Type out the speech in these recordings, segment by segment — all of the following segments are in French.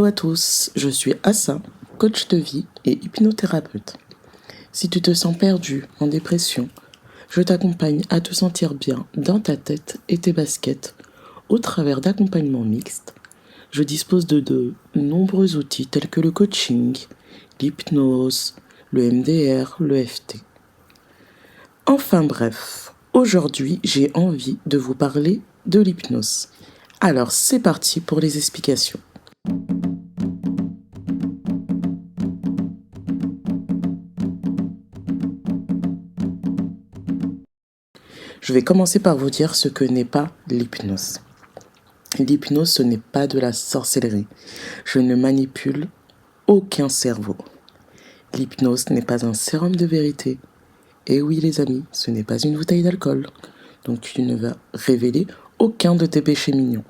à tous, je suis Assa, coach de vie et hypnothérapeute. Si tu te sens perdu, en dépression, je t'accompagne à te sentir bien dans ta tête et tes baskets au travers d'accompagnements mixtes. Je dispose de nombreux outils tels que le coaching, l'hypnose, le MDR, le FT. Enfin bref, aujourd'hui j'ai envie de vous parler de l'hypnose. Alors c'est parti pour les explications. Je vais commencer par vous dire ce que n'est pas l'hypnose. L'hypnose, ce n'est pas de la sorcellerie. Je ne manipule aucun cerveau. L'hypnose n'est pas un sérum de vérité. Et oui les amis, ce n'est pas une bouteille d'alcool. Donc tu ne vas révéler aucun de tes péchés mignons.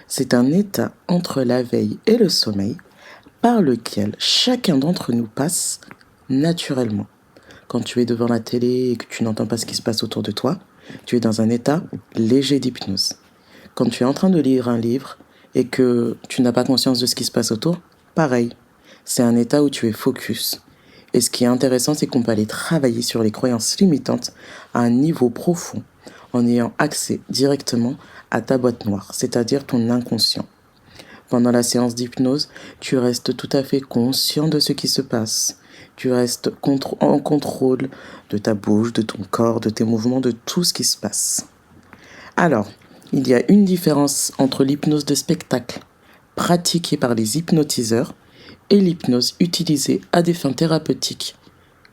C'est un état entre la veille et le sommeil par lequel chacun d'entre nous passe naturellement. Quand tu es devant la télé et que tu n'entends pas ce qui se passe autour de toi, tu es dans un état léger d'hypnose. Quand tu es en train de lire un livre et que tu n'as pas conscience de ce qui se passe autour, pareil, c'est un état où tu es focus. Et ce qui est intéressant, c'est qu'on peut aller travailler sur les croyances limitantes à un niveau profond en ayant accès directement à ta boîte noire, c'est-à-dire ton inconscient. Pendant la séance d'hypnose, tu restes tout à fait conscient de ce qui se passe. Tu restes en contrôle de ta bouche, de ton corps, de tes mouvements, de tout ce qui se passe. Alors, il y a une différence entre l'hypnose de spectacle, pratiquée par les hypnotiseurs, et l'hypnose utilisée à des fins thérapeutiques,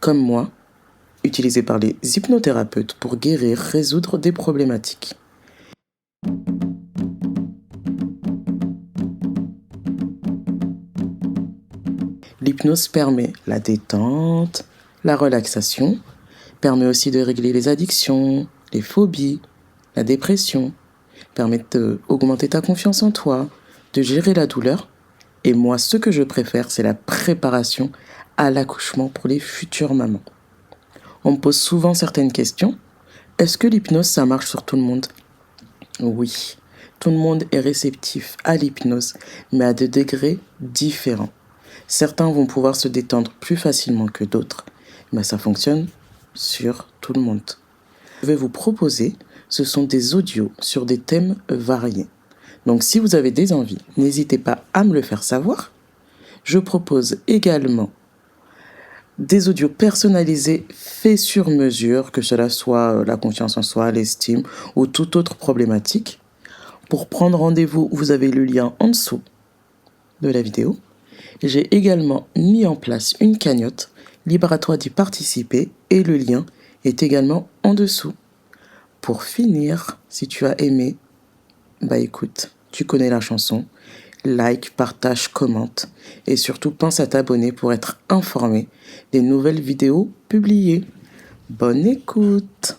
comme moi, utilisée par les hypnothérapeutes pour guérir, résoudre des problématiques. L'hypnose permet la détente, la relaxation, permet aussi de régler les addictions, les phobies, la dépression, permet d'augmenter ta confiance en toi, de gérer la douleur. Et moi, ce que je préfère, c'est la préparation à l'accouchement pour les futures mamans. On me pose souvent certaines questions. Est-ce que l'hypnose, ça marche sur tout le monde ? Oui, tout le monde est réceptif à l'hypnose, mais à des degrés différents. Certains vont pouvoir se détendre plus facilement que d'autres, mais ça fonctionne sur tout le monde. Je vais vous proposer, ce sont des audios sur des thèmes variés. Donc si vous avez des envies, n'hésitez pas à me le faire savoir. Je propose également des audios personnalisés faits sur mesure, que cela soit la confiance en soi, l'estime ou toute autre problématique. Pour prendre rendez-vous, vous avez le lien en dessous de la vidéo. J'ai également mis en place une cagnotte, libre à toi d'y participer et le lien est également en dessous. Pour finir, si tu as aimé, écoute, tu connais la chanson, like, partage, commente et surtout pense à t'abonner pour être informé des nouvelles vidéos publiées. Bonne écoute!